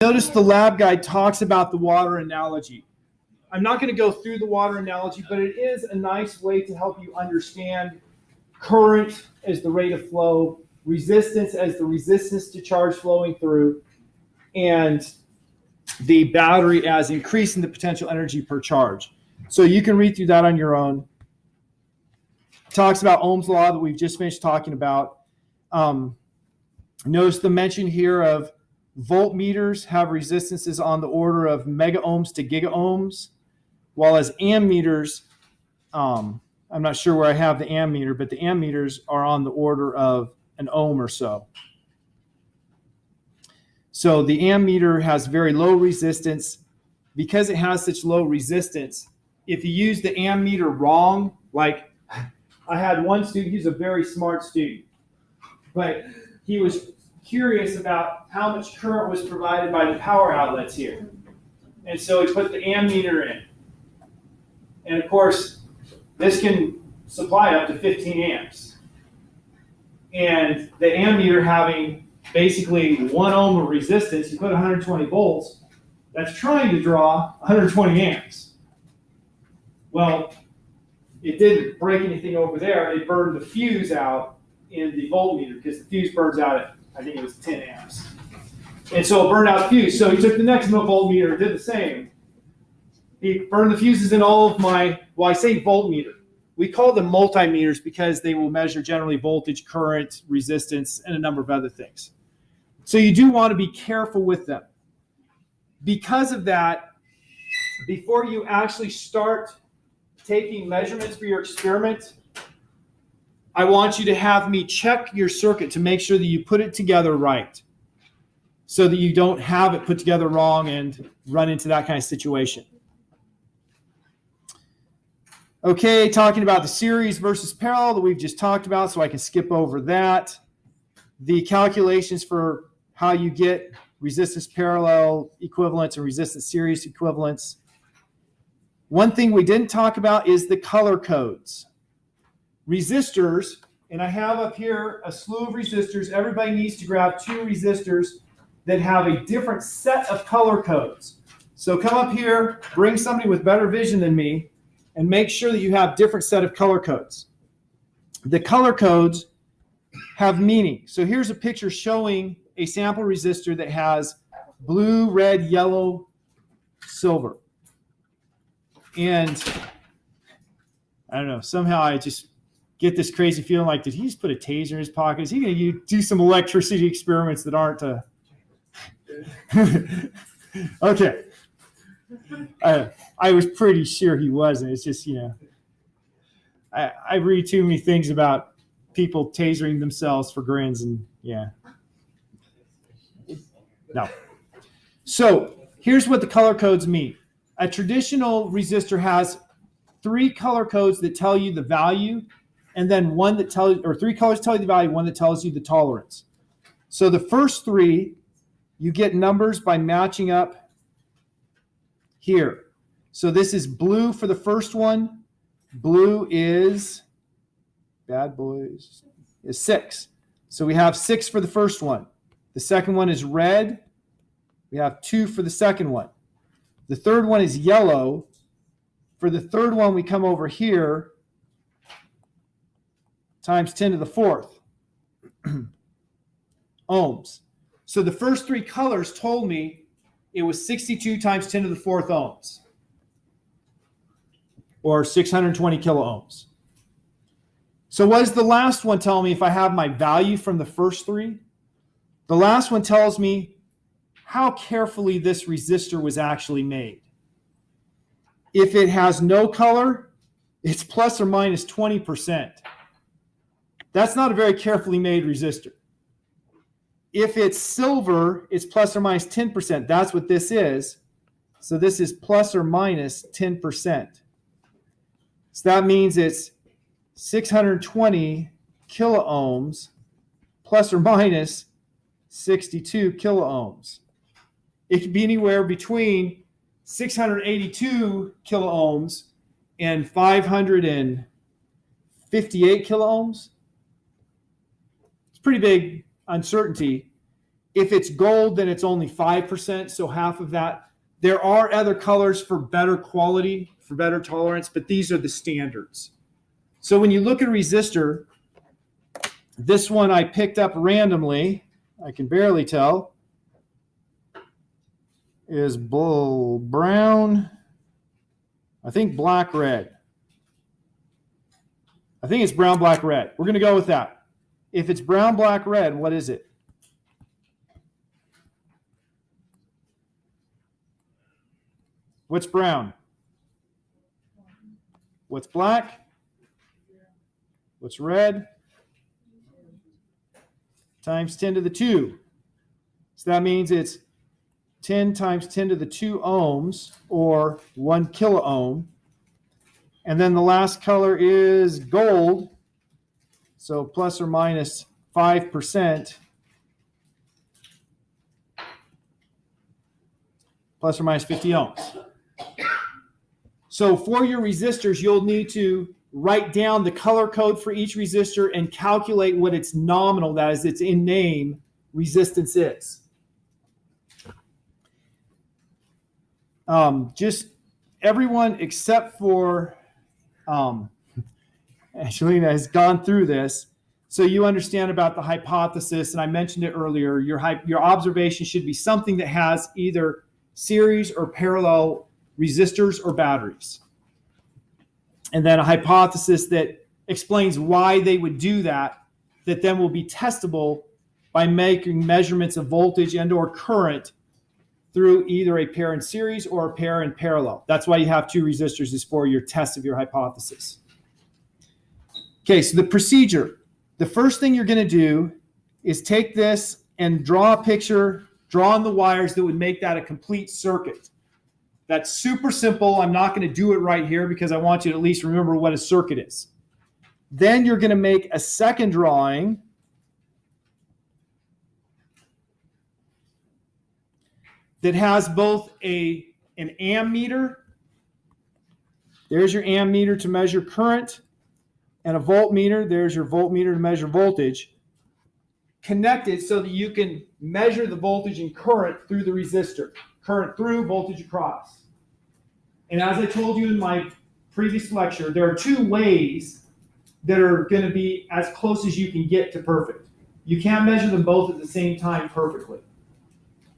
notice the lab guide talks about the water analogy. I'm not going to go through the water analogy, but it is a nice way to help you understand current as the rate of flow, resistance as the resistance to charge flowing through, and the battery as increasing the potential energy per charge. So you can read through that on your own. It talks about Ohm's law that we've just finished talking about. Notice the mention here of voltmeters have resistances on the order of mega ohms to giga ohms, while as ammeters, I'm not sure where I have the ammeter, but the ammeters are on the order of an ohm or so. So the ammeter has very low resistance. Because it has such low resistance, if you use the ammeter wrong, like I had one student, he's a very smart student, but he was curious about how much current was provided by the power outlets here. And so he put the ammeter in. And of course, this can supply up to 15 amps. And the ammeter having basically 1 ohm of resistance, you put 120 volts, that's trying to draw 120 amps. Well, it didn't break anything over there. It burned the fuse out in the voltmeter because the fuse burns out at, I think it was 10 amps. And so it burned out the fuse. So he took the next voltmeter and did the same. He burned the fuses in all of my, well, I say voltmeter. We call them multimeters because they will measure generally voltage, current, resistance, and a number of other things. So you do want to be careful with them. Because of that, before you actually start taking measurements for your experiment, I want you to have me check your circuit to make sure that you put it together right, so that you don't have it put together wrong and run into that kind of situation. Okay, talking about the series versus parallel that we've just talked about, so I can skip over that. The calculations for how you get resistance parallel equivalents and resistance series equivalents. One thing we didn't talk about is the color codes. Resistors, and I have up here a slew of resistors. Everybody needs to grab 2 resistors that have a different set of color codes. So come up here, bring somebody with better vision than me, and make sure that you have different set of color codes. The color codes have meaning. So here's a picture showing a sample resistor that has blue, red, yellow, silver. And I don't know, somehow I just get this crazy feeling like, did he just put a taser in his pocket? Is he going to do some electricity experiments that aren't okay. I was pretty sure he wasn't. It's just, I read too many things about people tasering themselves for grins, and yeah. No. So here's what the color codes mean. A traditional resistor has 3 color codes that tell you the value, and then one that tells, or 3 colors tell you the value, one that tells you the tolerance. So the first 3, you get numbers by matching up here. So this is blue for the first one. Blue is, bad boys, is 6. So we have 6 for the first one. The second one is red. We have 2 for the second one. The third one is yellow. For the third one, we come over here, times 10 to the 4th ohms. So the first 3 colors told me it was 62 times 10 to the 4th ohms, or 620 kilo ohms. So what does the last one tell me if I have my value from the first 3? The last one tells me how carefully this resistor was actually made. If it has no color, it's plus or minus 20%. That's not a very carefully made resistor. If it's silver, it's plus or minus 10%. That's what this is. So this is plus or minus 10%. So that means it's 620 kilo ohms plus or minus 62 kilo ohms. It could be anywhere between 682 kilo ohms and 558 kilo ohms. It's pretty big uncertainty. If it's gold, then it's only 5%, so half of that. There are other colors for better quality, for better tolerance, but these are the standards. So when you look at a resistor, this one I picked up randomly, I can barely tell, is brown, I think black, red. I think it's brown, black, red. We're going to go with that. If it's brown, black, red, what is it? What's brown? What's black? What's red? Times 10 to the 2. So that means it's 10 times 10 to the 2 ohms, or 1 kilo ohm. And then the last color is gold, so plus or minus 5%, plus or minus 50 ohms. So for your resistors, you'll need to write down the color code for each resistor and calculate what its nominal, that is its in name, resistance is. Just everyone except for Angelina has gone through this, so you understand about the hypothesis, and I mentioned it earlier. Your observation should be something that has either series or parallel resistors or batteries. And then a hypothesis that explains why they would do that then will be testable by making measurements of voltage and or current through either a pair in series or a pair in parallel. That's why you have 2 resistors, is for your test of your hypothesis. Okay, so the procedure. The first thing you're going to do is take this and draw a picture, draw on the wires that would make that a complete circuit. That's super simple. I'm not going to do it right here because I want you to at least remember what a circuit is. Then you're going to make a second drawing that has both an ammeter, there's your ammeter to measure current, and a voltmeter, there's your voltmeter to measure voltage, connected so that you can measure the voltage and current through the resistor. Current through, voltage across. And as I told you in my previous lecture, there are 2 ways that are going to be as close as you can get to perfect. You can't measure them both at the same time perfectly.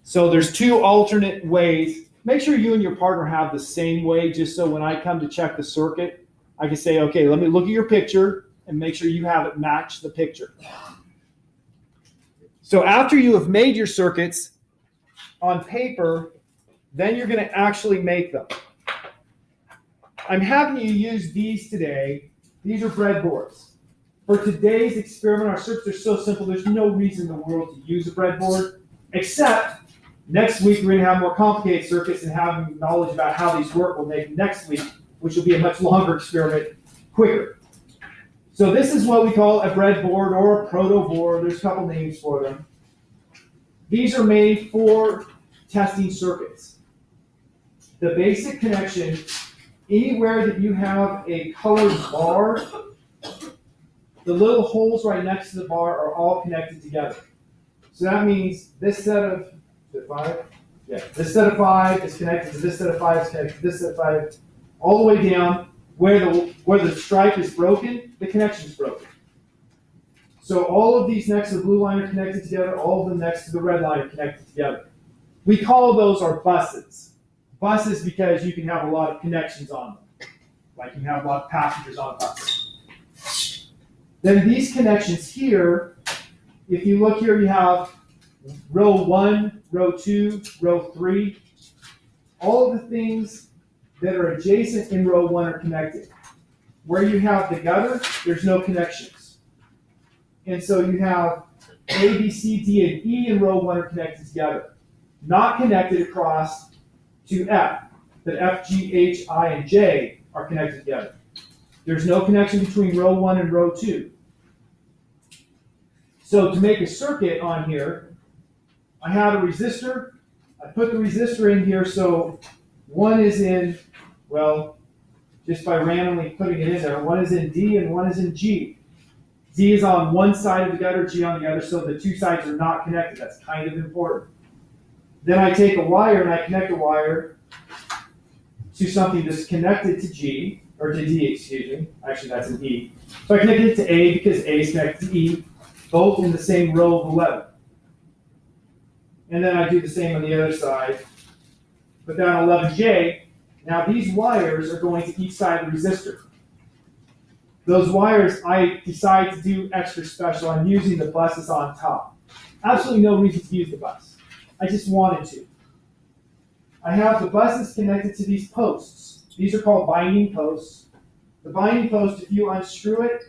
So there's 2 alternate ways. Make sure you and your partner have the same way, just so when I come to check the circuit, I can say, okay, let me look at your picture and make sure you have it match the picture. So after you have made your circuits on paper, then you're going to actually make them. I'm having you use these today. These are breadboards. For today's experiment, our circuits are so simple, there's no reason in the world to use a breadboard, except next week we're going to have more complicated circuits, and having knowledge about how these work will make next week, which will be a much longer experiment, quicker. So this is what we call a breadboard or a proto board. There's a couple names for them. These are made for testing circuits. The basic connection, anywhere that you have a colored bar, the little holes right next to the bar are all connected together. So that means this set of, this set of 5 is connected to this set of 5 is connected to this set of 5, all the way down where the stripe is broken, the connection is broken. So all of these next to the blue line are connected together, all of them next to the red line are connected together. We call those our buses. Buses because you can have a lot of connections on them. Like you have a lot of passengers on a bus. Then these connections here, if you look here, you have row 1, row 2, row 3. All of the things that are adjacent in row 1 are connected. Where you have the gutter, there's no connections. And so you have A, B, C, D, and E in row 1 are connected together. Not connected across to F. But F, G, H, I, and J are connected together. There's no connection between row 1 and row 2. So to make a circuit on here, I have a resistor. I put the resistor in here, so one is in, well, just by randomly putting it in there, one is in D and one is in G. Z is on one side of the gutter, G on the other, so the two sides are not connected. That's kind of important. Then I take a wire and I connect a wire to something that's connected to G, or to D, excuse me. Actually, that's an E. So I connect it to A because A is connected to E, both in the same row of 11. And then I do the same on the other side. Put down 11J. Now these wires are going to each side of the resistor. Those wires, I decide to do extra special. I'm using the buses on top. Absolutely no reason to use the bus. I just wanted to. I have the buses connected to these posts. These are called binding posts. The binding post, if you unscrew it,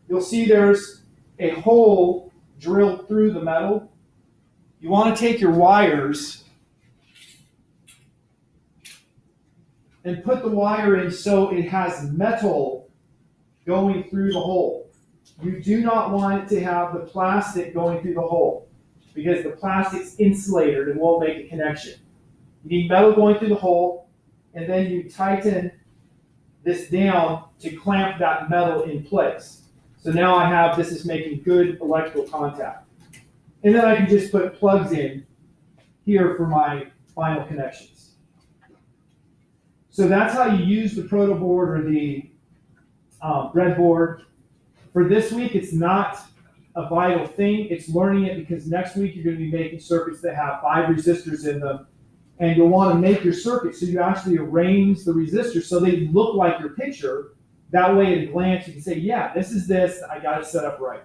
you'll see there's a hole drilled through the metal. You want to take your wires and put the wire in so it has metal going through the hole. You do not want it to have the plastic going through the hole because the plastic's insulated and won't make a connection. You need metal going through the hole, and then you tighten this down to clamp that metal in place. So now I have, this is making good electrical contact. And then I can just put plugs in here for my final connections. So that's how you use the proto board or the breadboard. For this week, it's not a vital thing. It's learning it because next week you're going to be making circuits that have 5 resistors in them. And you'll want to make your circuit so you actually arrange the resistors so they look like your picture. That way, at a glance, you can say, yeah, this is this. I got it set up right.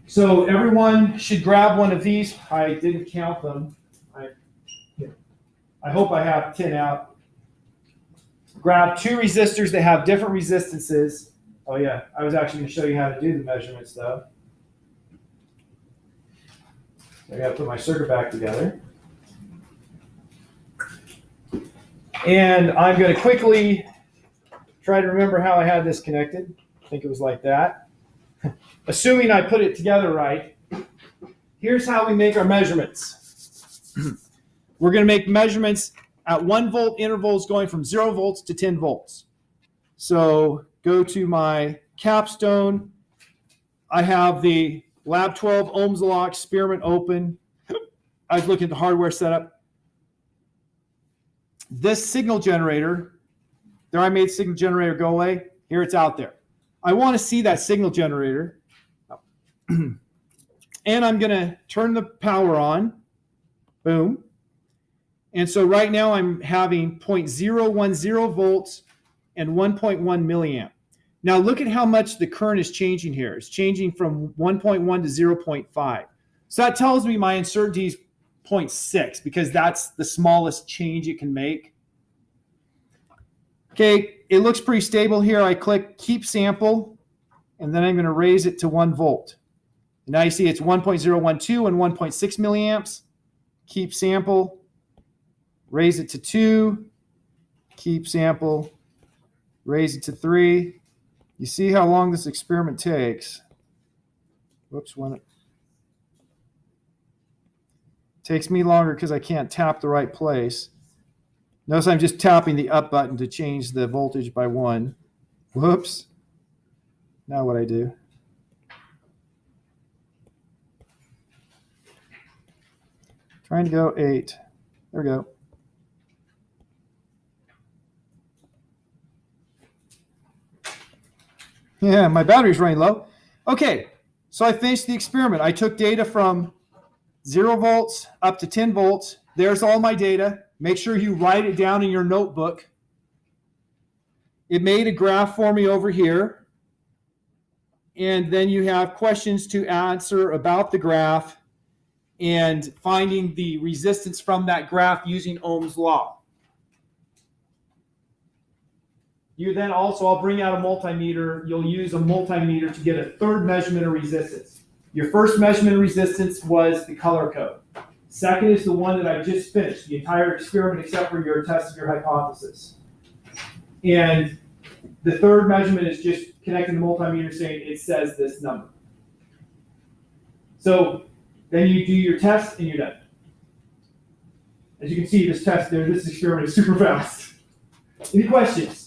So everyone should grab one of these. I didn't count them. I hope I have 10 out. Grab 2 resistors that have different resistances. Oh yeah, I was actually going to show you how to do the measurements though. I got to put my circuit back together. And I'm going to quickly try to remember how I had this connected. I think it was like that. Assuming I put it together right, here's how we make our measurements. We're going to make measurements at 1 volt intervals going from 0 volts to 10 volts. So go to my capstone. I have the Lab 12 Ohms Law experiment open. I was looking at the hardware setup. This signal generator, there I made signal generator go away. Here it's out there. I want to see that signal generator. And I'm going to turn the power on. Boom. And so right now I'm having 0.010 volts and 1.1 milliamp. Now look at how much the current is changing here. It's changing from 1.1 to 0.5. So that tells me my uncertainty is 0.6 because that's the smallest change it can make. Okay, it looks pretty stable here. I click keep sample, and then I'm going to raise it to 1 volt. Now you see it's 1.012 and 1.6 milliamps. Keep sample, raise it to 2, keep sample, raise it to 3. You see how long this experiment takes. Whoops, when it takes me longer because I can't tap the right place. Notice I'm just tapping the up button to change the voltage by 1. Whoops. Now what I do? Trying to go 8. There we go. Yeah, my battery's running low. Okay, so I finished the experiment. I took data from 0 volts up to 10 volts. There's all my data. Make sure you write it down in your notebook. It made a graph for me over here. And then you have questions to answer about the graph and finding the resistance from that graph using Ohm's law. You then also, I'll bring out a multimeter. You'll use a multimeter to get a third measurement of resistance. Your first measurement of resistance was the color code. Second is the one that I just finished, the entire experiment except for your test of your hypothesis. And the third measurement is just connecting the multimeter saying it says this number. So then you do your test and you're done. As you can see, this experiment is super fast. Any questions?